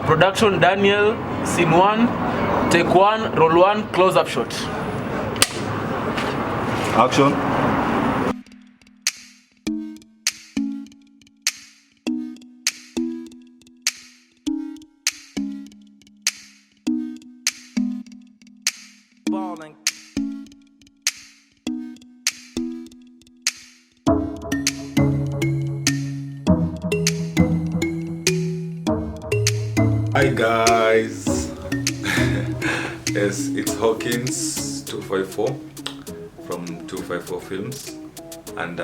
Production Daniel, scene 1, take 1, roll 1, close-up shot. Action. Hi guys, yes, it's Hawkins 254 from 254 Films, and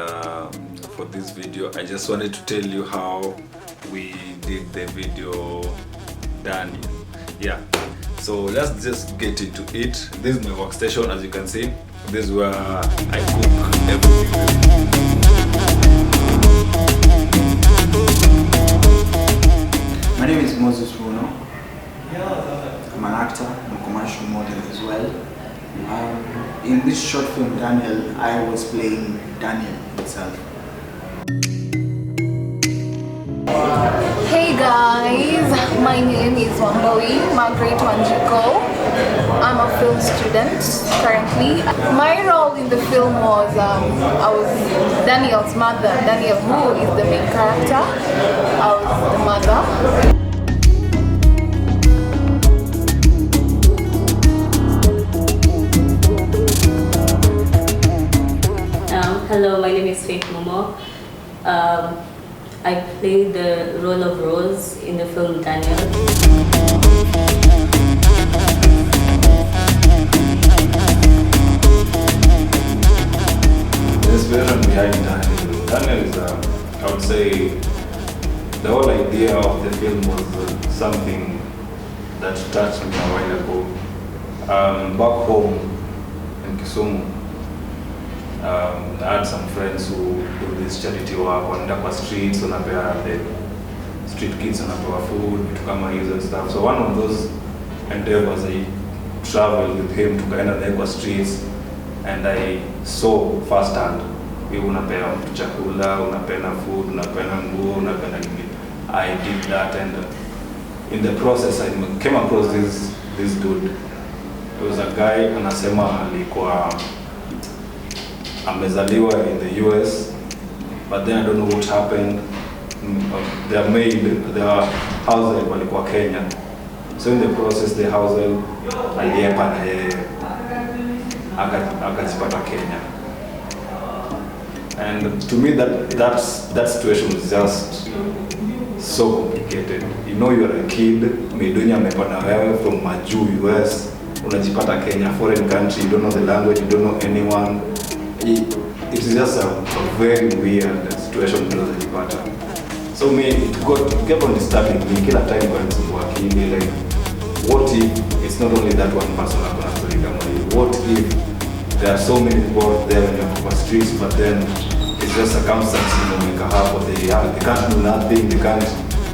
for this video I just wanted to tell you how we did the video done. Yeah, so let's just get into it. This is my workstation. As you can see, this is where I cook everything. My name is Moses Bruno. I'm an actor, I'm a commercial model as well. In this short film, Daniel, I was playing Daniel himself. Hey guys, my name is Wambawi Margaret Wanjiko. I'm a film student currently. My role in the film was I was Daniel's mother. Daniel, who is the main character, I was the mother. Hello, my name is Faith Momo. I played the role of Rose in the film Daniel. The inspiration behind Daniel is, I would say, the whole idea of the film was something that touched me a while ago. Back home in Kisumu, I had some friends who do this charity work, wanaenda kwa streets, wanapea the street kids, wanapewa food, vitu kama hizo and stuff. So one of those endeavors, I traveled with him tukaenda there kwa streets, and I saw firsthand. Wewe unapea mtu chakula, unapena food, unapena nguo, unapena nini. I did that, and in the process I came across this dude. It was a guy anasema alikuwa amezaliwa in the US, but then I don't know what happened. Their house walikuwa Kenya, so in the process the house aliepa na yeye akajipata Kenya. And to me that situation was just so complicated. You know, you're a kid, Medunya amepata wewe from Maju US, unajipata Kenya, foreign country, you don't know the language, you don't know anyone. It is just a very weird situation because of the So it kept on disturbing me. Kila time when working, like, what if it's not only that one person who's going to. What if there are so many people there in the streets, but then it's just circumstances make a half of they can't do nothing, they can't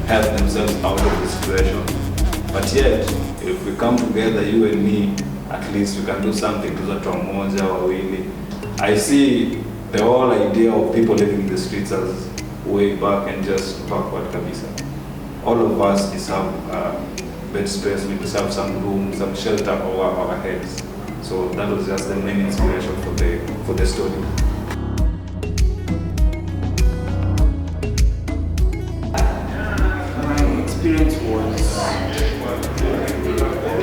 help themselves out of the situation. But yet, if we come together, you and me, at least we can do something to the moja wawili. I see the whole idea of people living in the streets as way back and just backward kabisa. All of us deserve bed space, we deserve some room, some shelter over our heads. So that was just the main inspiration for the story. My experience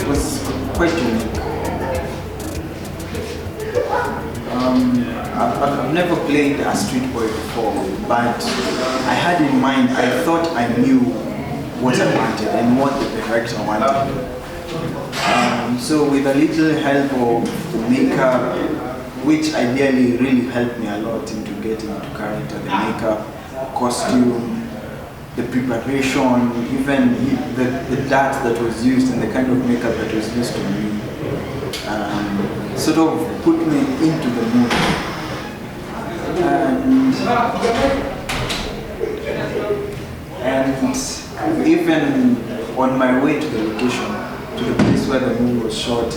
was quite unique. I've never played a street boy before, but I had in mind, I thought I knew what I wanted and what the director wanted. So with a little help of makeup, which ideally really helped me a lot into getting into character, the makeup, costume, the preparation, even the dart that was used and the kind of makeup that was used to me, sort of put me into the mood. And even on my way to the location, to the place where the movie was shot,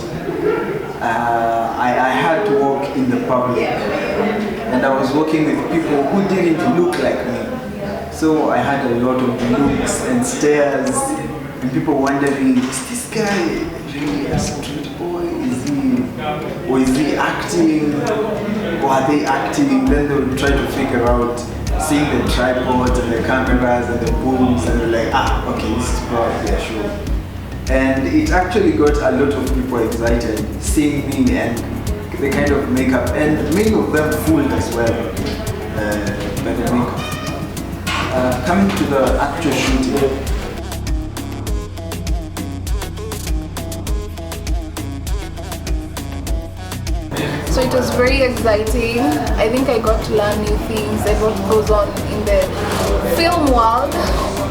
I had to walk in the public, and I was walking with people who didn't look like me. So I had a lot of looks and stares And people wondering, is this guy really a street boy? Or is he acting? Or are they acting? Then they will try to figure out, seeing the tripods and the cameras and the booms, and they're like, okay, this is probably a show. And it actually got a lot of people excited seeing me and the kind of makeup, and many of them fooled as well by the makeup. Coming to the actual shooting. So it was very exciting. I think I got to learn new things and what goes on in the film world,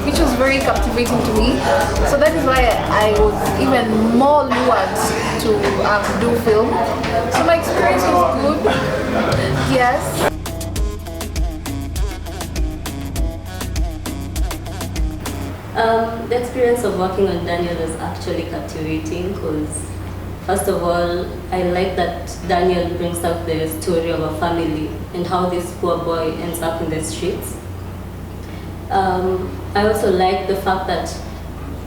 which was very captivating to me. So that is why I was even more lured to do film. So my experience was good. Yes. The experience of working on Daniel was actually captivating because, first of all, I like that Daniel brings out the story of a family and how this poor boy ends up in the streets. I also like the fact that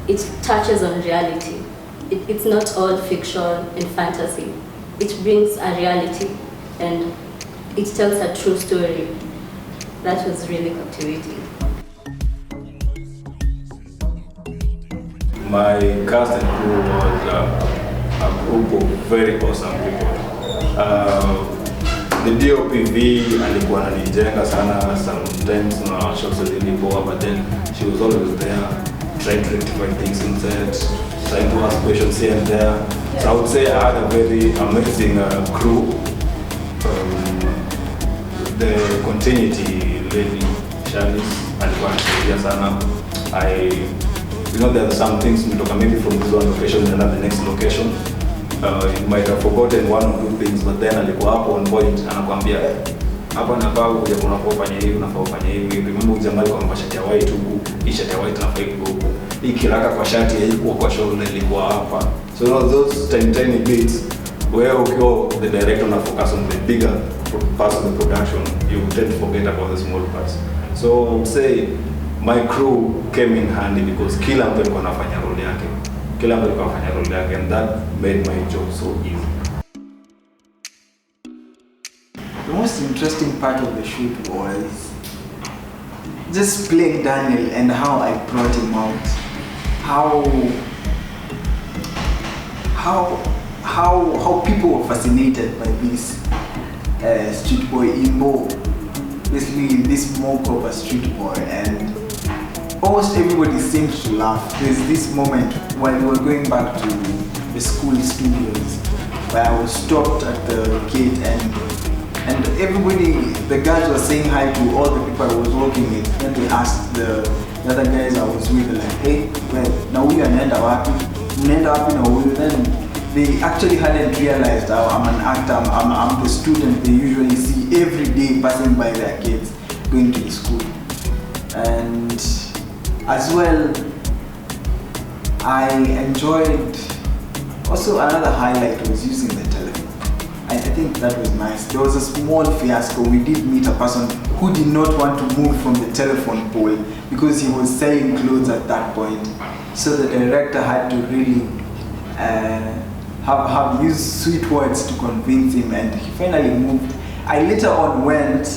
it touches on reality. It's not all fiction and fantasy. It brings a reality and it tells a true story. That was really captivating. My cast and crew was a group of very awesome people. The DOPV alikuwa ananijenga sana, sometimes na shots zilipoa, but then she was always there, trying to rectify things in set, trying to ask questions here and there. So I would say I had a very amazing crew. The continuity lady, Shanice, alikuwa anasaidia sana. You know, there are some things we talk maybe from this one location and the next location. You might have forgotten one or two things, but then alikuwa hapo on point, anakuambia hapa nafaa kuja unafanya hivi, unafaa kufanya hivi. Remember ujamali kwa shati ya white huku, hii shati ya white nafaa iko huku. Hii kiraka kwa shati haikuwa kwa shoulder, ilikuwa hapa. So those tiny bits where ukiwa the director na focus on the bigger parts of the production, you tend to forget about the small parts. So I would say my crew came in handy because kila mtu alikuwa anafanya role yake. And that made my job so easy. The most interesting part of the shoot was just playing Daniel and how I brought him out. How people were fascinated by this street boy Imbo. Basically this mock of a street boy, and almost everybody seemed to laugh. There's this moment while we were going back to the school studios where I was stopped at the gate and everybody, the guys were saying hi to all the people I was working with. Then they asked the other guys I was with, like, hey, well, now we are Nenda Wapi now. Then they actually hadn't realized I'm an actor, I'm the student they usually see every day passing by their kids going to the school. And as well, I enjoyed, also another highlight was using the telephone. I think that was nice. There was a small fiasco. We did meet a person who did not want to move from the telephone pole because he was selling clothes at that point. So the director had to really have used sweet words to convince him, and he finally moved. I later on went,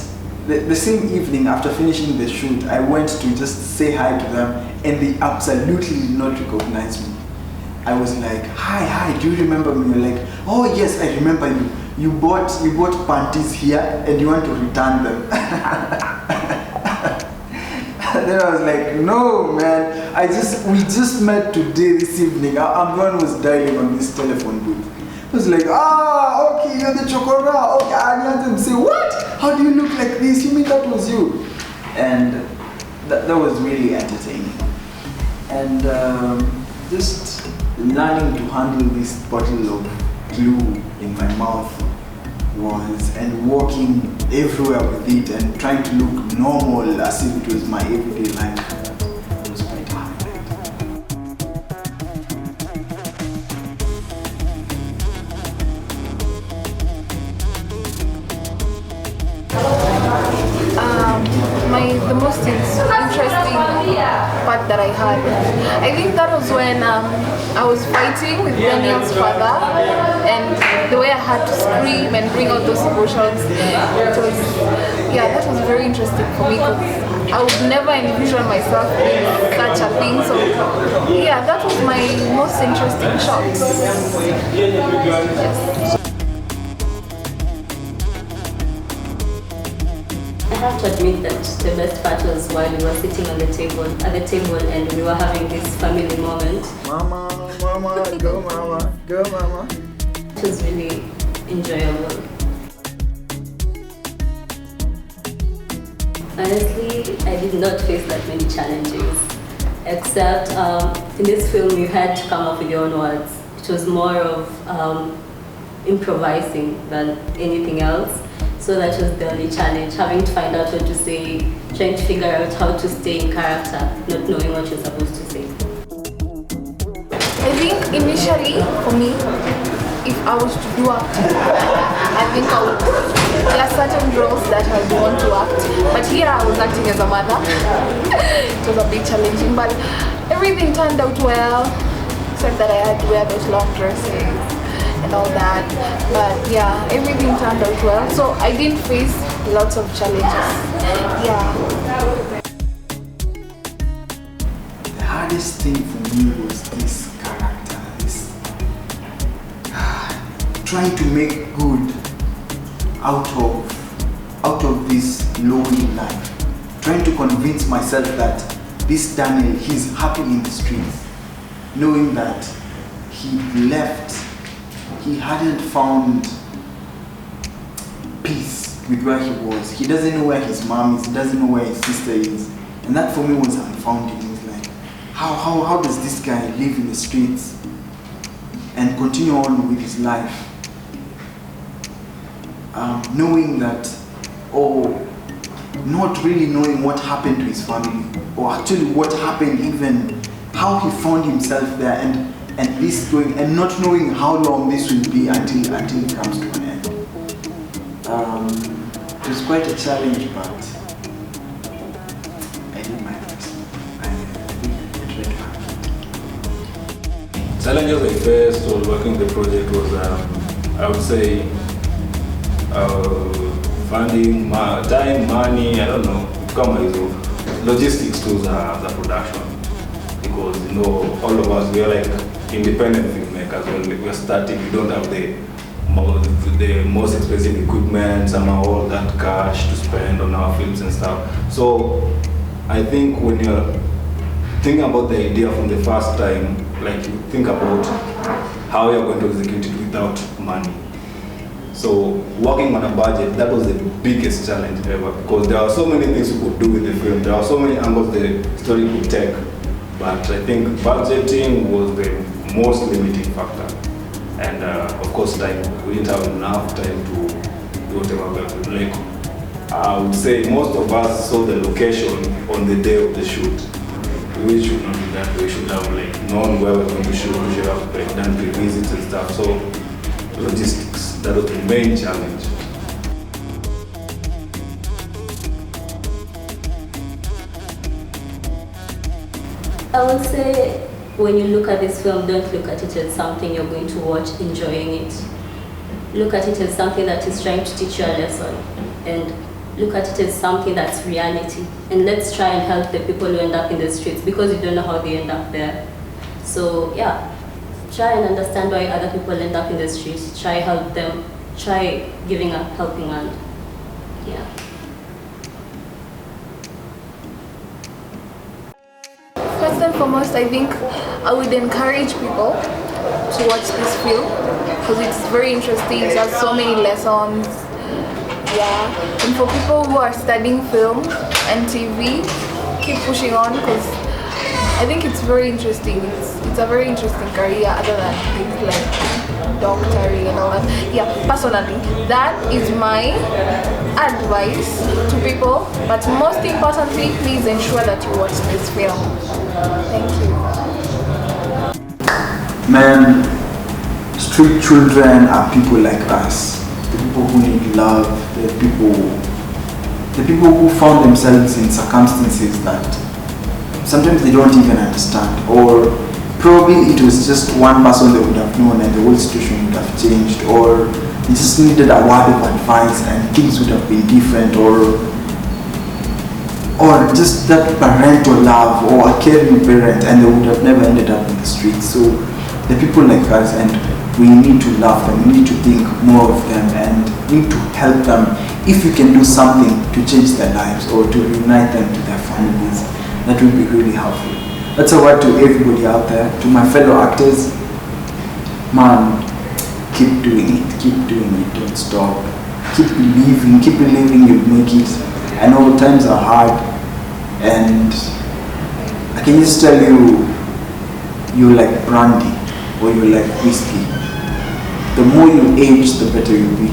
the same evening after finishing the shoot, I went to just say hi to them, and they absolutely did not recognize me. I was like, hi, do you remember me? You're like, oh yes, I remember you. You bought panties here and you want to return them. Then I was like, no man, we just met today, this evening. I'm the one who was dialing on this telephone booth. I was like, okay, you're the Chokora. Okay, I had them say, what? How do you look like this? You mean that was you? And that was really entertaining. And just learning to handle this bottle of glue in my mouth and walking everywhere with it and trying to look normal as if it was my everyday life. It was quite hard. The most interesting part that I had. I think that was when I was fighting with Daniel's father, and the way I had to scream and bring out those emotions, that was very interesting for me because I would never envision myself in such a thing. So yeah, that was my most interesting shot. Yes. I have to admit that the best part was while we were sitting on the table, and we were having this family moment. Mama, go mama, go mama. It was really enjoyable. Honestly, I did not face that many challenges, except in this film you had to come up with your own words. It was more of improvising than anything else. So that was the only challenge, having to find out what to say, trying to figure out how to stay in character, not knowing what you're supposed to say. I think initially, for me, if I was to do acting, I think there are certain roles that I would want to act, but here I was acting as a mother. It was a bit challenging, but everything turned out well, except that I had to wear those long dresses and all that, but yeah, everything turned out well, so I didn't face lots of challenges. Yeah. The hardest thing for me was this character, trying to make good out of this lonely life, trying to convince myself that this Daniel, he's happy in the streets, knowing that he left. He hadn't found peace with where he was. He doesn't know where his mom is, he doesn't know where his sister is. And that for me was unfounded. It was like, how does this guy live in the streets and continue on with his life? Knowing that, not really knowing what happened to his family, or actually what happened, even how he found himself there, and this going, and not knowing how long this will be until it comes to an end. It was quite a challenge, but I did my best. I tried hard. Challenges I faced while working the project was, I would say, funding, time, money, I don't know, logistics to the production. Because all of us, we are like independent filmmakers. When we're starting, we don't have the most expensive equipment, somehow all that cash to spend on our films and stuff. So I think when you're thinking about the idea from the first time, like you think about how you're going to execute it without money. So working on a budget, that was the biggest challenge ever, because there are so many things you could do with the film. There are so many angles the story could take. But I think budgeting was the most limiting factor. And of course time. We didn't have enough time to do whatever we could. Like, I would say most of us saw the location on the day of the shoot. We should not do that. We should have known where we're going to shoot. We should have done pre-visits and stuff. So logistics, that was the main challenge. I would say when you look at this film, don't look at it as something you're going to watch enjoying it. Look at it as something that is trying to teach you a lesson, and look at it as something that's reality. And let's try and help the people who end up in the streets, because you don't know how they end up there. So yeah, try and understand why other people end up in the streets. Try help them. Try giving a helping hand. Yeah. First and foremost, I think I would encourage people to watch this film because it's very interesting. It has so many lessons. Yeah, and for people who are studying film and TV, keep pushing on because I think it's very interesting. It's a very interesting career other than things like doctoring and all that. Yeah, personally, that is my advice to people. But most importantly, please ensure that you watch this film. Thank you. Man, street children are people like us. The people who need love, the people who found themselves in circumstances that sometimes they don't even understand, or probably it was just one person they would have known and the whole situation would have changed, or they just needed a word of advice and things would have been different, or just that parental love or a caring parent, and they would have never ended up in the streets. So the people like us, and we need to love them, we need to think more of them, and we need to help them. If we can do something to change their lives or to reunite them to their families, that would be really helpful. That's a word to everybody out there, to my fellow actors. Man, keep doing it, don't stop. Keep believing you'll make it. I know times are hard, and I can just tell you, you like brandy or you like whiskey. The more you age, the better you'll be.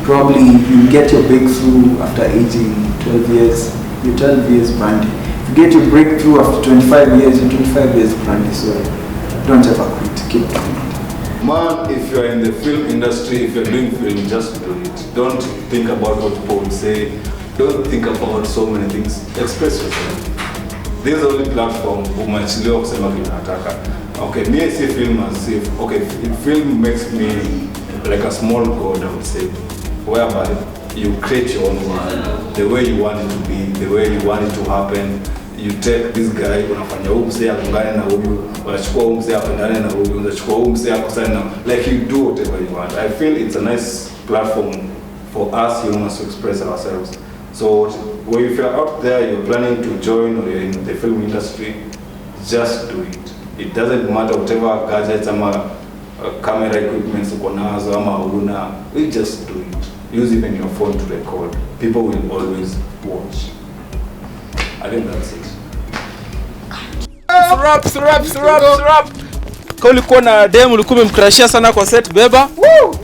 Probably you get your breakthrough after aging 12 years, you're 12 years brandy. If you get your breakthrough after 25 years, you're 25 years brandy. So don't ever quit, keep doing it. Man, if you're in the film industry, if you're doing film, just do it. Don't think about what people will say. Don't think about so many things. Express yourself. This is the only platform umachiliwa kusema kinataka. Okay, me I see film as if, okay, film makes me like a small god, I would say, whereby you create your own world, the way you want it to be, the way you want it to happen. You take this guy, unafanya huyu mzee akungane na huyu, unachukua huyu mzee apendane na huyu, unachukua huyu mzee akosane na, like you do whatever you want. I feel it's a nice platform for us humans to express ourselves. So if you're out there, you're planning to join, or you're in the film industry, just do it. It doesn't matter whatever gadgets ama camera equipment uko nazo ama huna, we just do it. Use even your phone to record. People will always watch. I think that's it. Surap. Kwa ulikuwa na demo ulikuwa umemkrashia sana kwa set, beba. Woo!